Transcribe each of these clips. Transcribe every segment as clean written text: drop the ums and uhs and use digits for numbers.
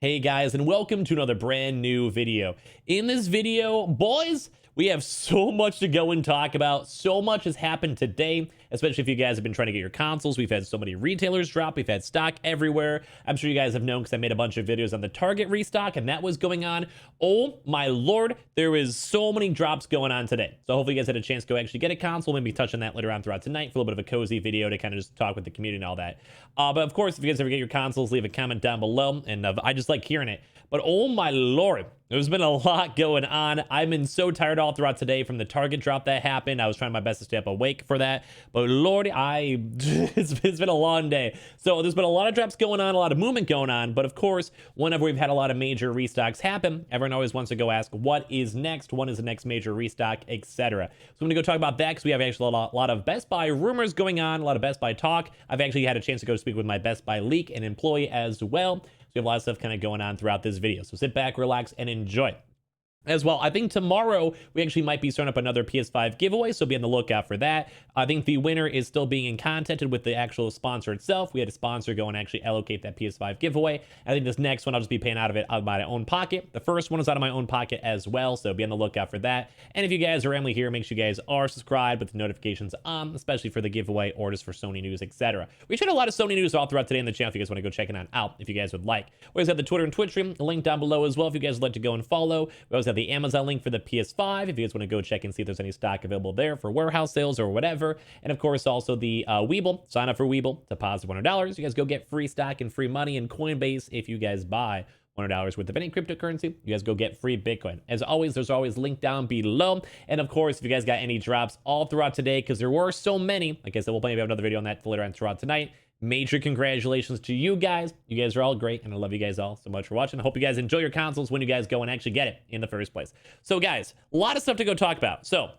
Hey guys, and welcome to another brand new video. In this video, boys, we have so much to go and talk about. So much has happened today, especially if you guys have been trying to get your consoles. We've had so many retailers drop. We've had stock everywhere. I'm sure you guys have known because I made a bunch of videos on the Target restock, and that was going on. Oh my lord, there is so many drops going on today. So hopefully you guys had a chance to go actually get a console. Maybe touch on that later on throughout tonight for a little bit of a cozy video to kind of just talk with the community and all that. But of course, if you guys ever get your consoles, leave a comment down below, and I just like hearing it. But oh my lord, there's been a lot going on. I've been so tired all throughout today from the Target drop that happened. I was trying my best to stay up awake for that. But lord, it's been a long day. So there's been a lot of drops going on, a lot of movement going on. But of course, whenever we've had a lot of major restocks happen, everyone always wants to go ask, what is next? When is the next major restock, etc. So I'm going to go talk about that because we have actually a lot of Best Buy rumors going on, a lot of Best Buy talk. I've actually had a chance to go speak with my Best Buy leak and employee as well. So we have a lot of stuff kind of going on throughout this video. So sit back, relax, and enjoy. As well, I think tomorrow we actually might be starting up another PS5 giveaway, so be on the lookout for that. I think the winner is still being contacted with the actual sponsor itself. We had a sponsor go and actually allocate that PS5 giveaway. I think this next one I'll just be paying out of my own pocket. The first one is out of my own pocket as well, so be on the lookout for that. And if you guys are randomly here, make sure you guys are subscribed with the notifications on, especially for the giveaway or just for Sony news, etc. We shared a lot of Sony news all throughout today on the channel if you guys want to go check it out if you guys would like. We always have the Twitter and Twitch stream link down below as well if you guys would like to go and follow. We always have the Amazon link for the PS5 if you guys want to go check and see if there's any stock available there for warehouse sales or whatever. And of course also the Weeble. Sign up for Weeble, deposit $100. You guys go get free stock and free money in Coinbase if you guys buy $100 worth of any cryptocurrency. You guys go get free Bitcoin. As always, there's always link down below. And of course, if you guys got any drops all throughout today, because there were so many, like I said, we'll maybe have another video on that later on throughout tonight. Major congratulations to you guys. You guys are all great, and I love you guys all so much for watching. I hope you guys enjoy your consoles when you guys go and actually get it in the first place. So guys, a lot of stuff to go talk about. So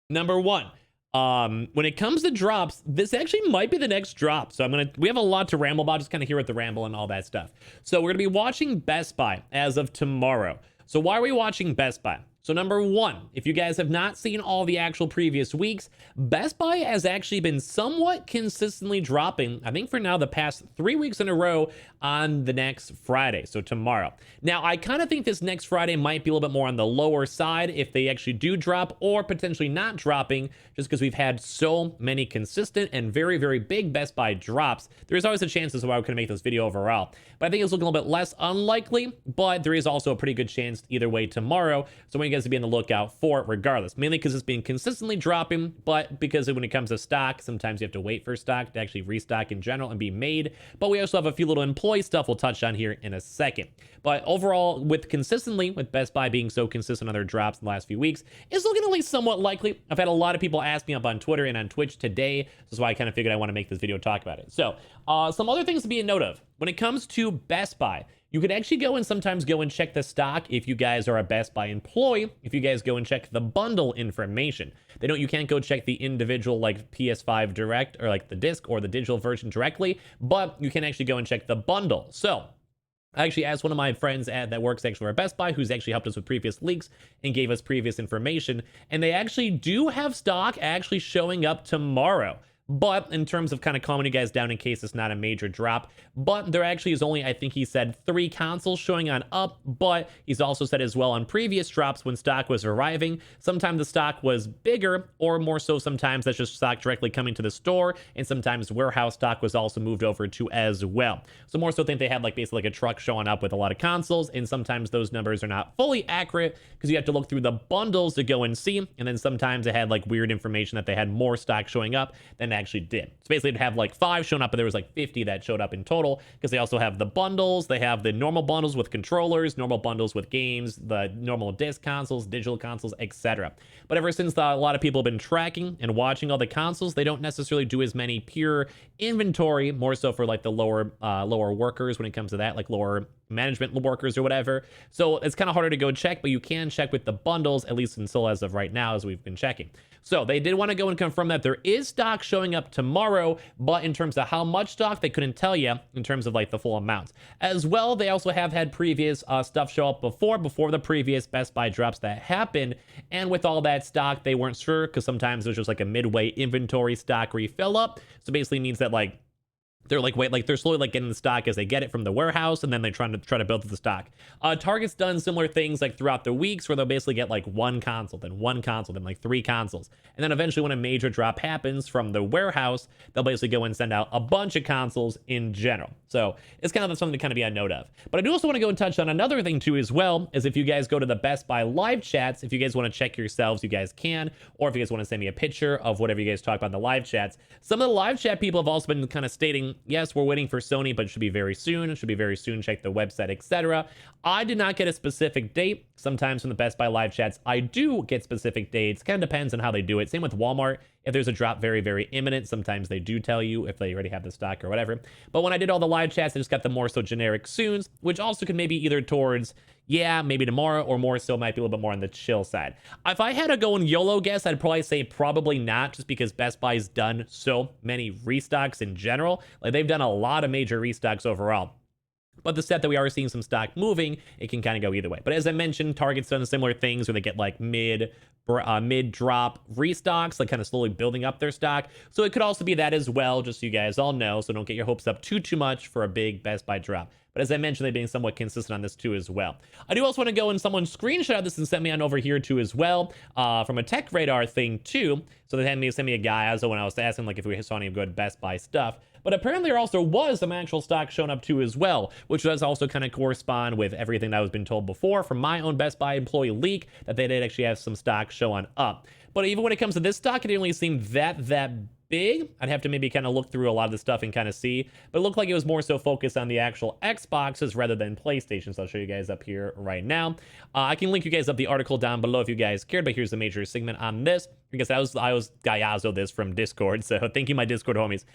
number one, when it comes to drops, this actually might be the next drop. So we have a lot to ramble about, just kind of hear with the ramble and all that stuff. So we're gonna be watching Best Buy as of tomorrow. So why are we watching Best Buy? So number one, if you guys have not seen all the actual previous weeks, Best Buy has actually been somewhat consistently dropping, I think for now, the past 3 weeks in a row on the next Friday, so tomorrow. Now, I kind of think this next Friday might be a little bit more on the lower side if they actually do drop, or potentially not dropping, just because we've had so many consistent and very, very big Best Buy drops. There is always a chance as to why we couldn't make this video overall. But I think it's looking a little bit less unlikely, but there is also a pretty good chance either way tomorrow. So when you guys to be on the lookout for it regardless, mainly because it's been consistently dropping, but because when it comes to stock, sometimes you have to wait for stock to actually restock in general and be made. But we also have a few little employee stuff we'll touch on here in a second. But overall, with Best Buy being so consistent on their drops in the last few weeks, it's looking at least somewhat likely. I've had a lot of people ask me up on Twitter and on Twitch today. This is why I kind of figured I want to make this video talk about it. So some other things to be a note of when it comes to Best Buy. You can actually go and sometimes go and check the stock if you guys are a Best Buy employee, if you guys go and check the bundle information. You can't go check the individual like PS5 direct or like the disc or the digital version directly, but you can actually go and check the bundle. So I actually asked one of my friends that works actually for Best Buy, who's actually helped us with previous leaks and gave us previous information, and they actually do have stock actually showing up tomorrow. But in terms of kind of calming you guys down in case it's not a major drop, but there actually is only, I think he said, 3 consoles showing on up, but he's also said as well on previous drops when stock was arriving, sometimes the stock was bigger, or more so sometimes that's just stock directly coming to the store, and sometimes warehouse stock was also moved over to as well. So more so think they had like basically like a truck showing up with a lot of consoles, and sometimes those numbers are not fully accurate because you have to look through the bundles to go and see, and then sometimes it had like weird information that they had more stock showing up than actually did. So basically it'd have like 5 shown up, but there was like 50 that showed up in total because they also have the bundles. They have the normal bundles with controllers, normal bundles with games, the normal disc consoles, digital consoles, etc. But ever since a lot of people have been tracking and watching all the consoles, they don't necessarily do as many pure inventory, more so for like the lower workers when it comes to that, like lower management workers or whatever. So it's kind of harder to go check, but you can check with the bundles, at least until as of right now, as we've been checking. So they did want to go and confirm that there is stock showing up tomorrow, but in terms of how much stock, they couldn't tell you in terms of like the full amounts. As well, they also have had previous stuff show up before the previous Best Buy drops that happened. And with all that stock, they weren't sure because sometimes there's just like a midway inventory stock refill up. So basically means that like they're like they're slowly like getting the stock as they get it from the warehouse, and then they try to build the stock. Target's done similar things like throughout the weeks where they'll basically get like one console, then like 3 consoles, and then eventually when a major drop happens from the warehouse, they'll basically go and send out a bunch of consoles in general. So it's kind of something to kind of be on note of. But I do also want to go and touch on another thing too as well, is if you guys go to the Best Buy live chats, if you guys want to check yourselves, you guys can, or if you guys want to send me a picture of whatever you guys talk about in the live chats. Some of the live chat people have also been kind of stating, yes, we're waiting for Sony, but it should be very soon. It should be very soon. Check the website, etc. I did not get a specific date. Sometimes from the Best Buy live chats, I do get specific dates. Kind of depends on how they do it. Same with Walmart. If there's a drop very, very imminent, sometimes they do tell you if they already have the stock or whatever. But when I did all the live chats, I just got the more so generic soons, which also could maybe either towards, yeah, maybe tomorrow, or more so might be a little bit more on the chill side. If I had to go and YOLO guess, I'd probably say probably not, just because Best Buy's done so many restocks in general. Like, they've done a lot of major restocks overall. But the set that we are seeing some stock moving, it can kind of go either way. But as I mentioned, Target's done similar things where they get like mid-drop restocks, like kind of slowly building up their stock. So it could also be that as well, just so you guys all know. So don't get your hopes up too much for a big Best Buy drop. But as I mentioned, they're being somewhat consistent on this too as well. I do also want to go and someone screenshot this and send me on over here too as well, from a TechRadar thing too. So they had me send me a guy as when I was asking like if we saw any good Best Buy stuff. But apparently there also was some actual stock shown up too as well, which does also kind of correspond with everything that was been told before from my own Best Buy employee leak, that they did actually have some stock showing up. But even when it comes to this stock, it didn't really seem that big. I'd have to maybe kind of look through a lot of the stuff and kind of see, but it looked like it was more so focused on the actual Xboxes rather than PlayStation. So I'll show you guys up here right now. I can link you guys up the article down below if you guys cared, but here's the major segment on this, because I was Gayazo this from Discord, so thank you, my Discord homies.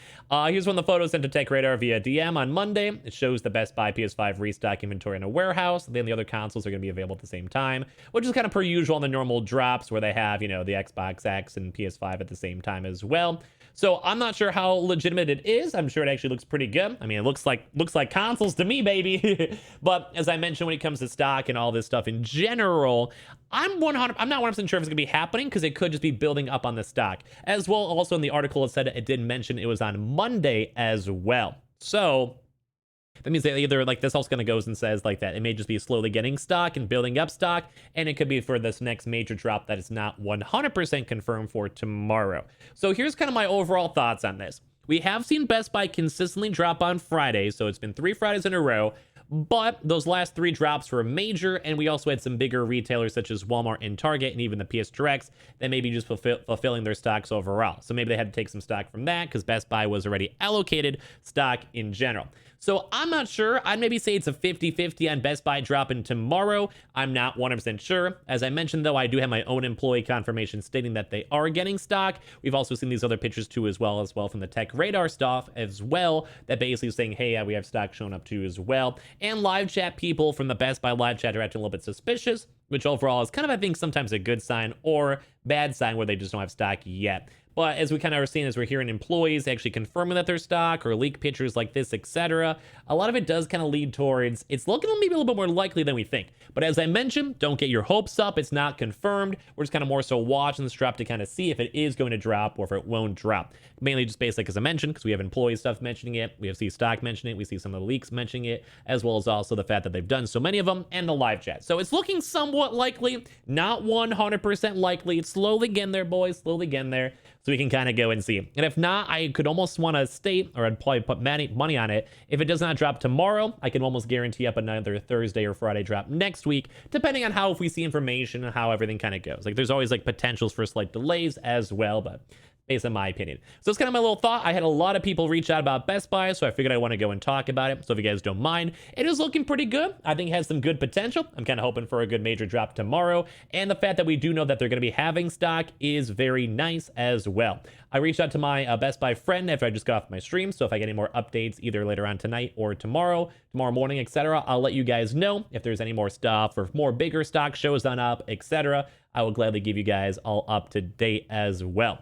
Here's one of the photos sent to TechRadar via DM on Monday. It shows the Best Buy PS5 restock inventory in a warehouse. Then the other consoles are going to be available at the same time, which is kind of per usual on the normal drops where they have, you know, the Xbox X and PS5 at the same time as well. So I'm not sure how legitimate it is. I'm sure it actually looks pretty good. I mean, it looks like consoles to me, baby. But as I mentioned, when it comes to stock and all this stuff in general, I'm not 100% sure if it's gonna be happening, because it could just be building up on the stock. As well, also in the article it said it did mention it was on Monday as well. So that means that either like this also kind of goes and says like that it may just be slowly getting stock and building up stock, and it could be for this next major drop that is not 100% confirmed for tomorrow. So here's kind of my overall thoughts on this. We have seen Best Buy consistently drop on Fridays, so it's been 3 Fridays in a row. But those last 3 drops were major, and we also had some bigger retailers such as Walmart and Target and even the PS Directs that maybe just fulfilling their stocks overall. So maybe they had to take some stock from that because Best Buy was already allocated stock in general. So I'm not sure. I'd maybe say it's a 50-50 on Best Buy dropping tomorrow. I'm not 100% sure. As I mentioned, though, I do have my own employee confirmation stating that they are getting stock. We've also seen these other pictures too as well from the TechRadar stuff as well, that basically saying, hey, we have stock showing up too as well. And live chat people from the Best Buy live chat are acting a little bit suspicious, which overall is kind of, I think, sometimes a good sign or bad sign where they just don't have stock yet. But as we kind of are seeing, as we're hearing employees actually confirming that their stock or leak pictures like this, etc., a lot of it does kind of lead towards it's looking maybe a little bit more likely than we think. But as I mentioned, don't get your hopes up. It's not confirmed. We're just kind of more so watching this drop to kind of see if it is going to drop or if it won't drop. Mainly just based like as I mentioned, because we have employee stuff mentioning it, we have see stock mentioning it, we see some of the leaks mentioning it, as well as also the fact that they've done so many of them and the live chat. So it's looking somewhat likely, not 100% likely. It's slowly getting there, boys, slowly getting there. So we can kind of go and see. And if not, I could almost want to state, or I'd probably put money on it. If it does not drop tomorrow, I can almost guarantee up another Thursday or Friday drop next week, depending on how, if we see information and how everything kind of goes. Like there's always like potentials for slight delays as well, but based on my opinion. So it's kind of my little thought. I had a lot of people reach out about Best Buy, so I figured I want to go and talk about it. So if you guys don't mind, it is looking pretty good. I think it has some good potential. I'm kind of hoping for a good major drop tomorrow. And the fact that we do know that they're going to be having stock is very nice as well. I reached out to my Best Buy friend after I just got off my stream. So if I get any more updates either later on tonight or tomorrow morning, etc., I'll let you guys know if there's any more stuff or if more bigger stock shows on up, etc. I will gladly give you guys all up to date as well.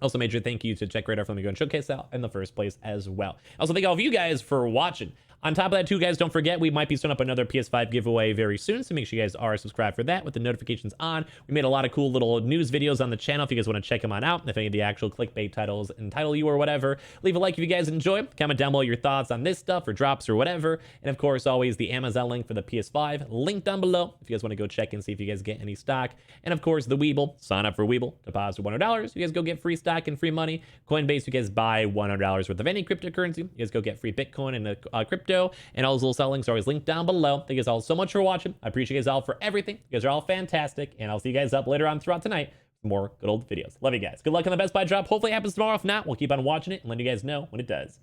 Also, major thank you to TechRadar for letting me go and showcase that in the first place as well. Also, thank all of you guys for watching. On top of that, too, guys, don't forget we might be starting up another PS5 giveaway very soon, so make sure you guys are subscribed for that with the notifications on. We made a lot of cool little news videos on the channel if you guys want to check them on out. If any of the actual clickbait titles entitle you or whatever, leave a like if you guys enjoy. Comment down below your thoughts on this stuff or drops or whatever. And of course, always the Amazon link for the PS5, link down below if you guys want to go check and see if you guys get any stock. And of course, the Weeble, sign up for Weeble, deposit $100. You guys go get free stock and free money. Coinbase, you guys buy $100 worth of any cryptocurrency. You guys go get free Bitcoin and crypto. And all those little sell links are always linked down below. Thank you guys all so much for watching. I appreciate you guys all for everything. You guys are all fantastic. And I'll see you guys up later on throughout tonight for more good old videos. Love you guys. Good luck on the Best Buy drop. Hopefully it happens tomorrow. If not, we'll keep on watching it and letting you guys know when it does.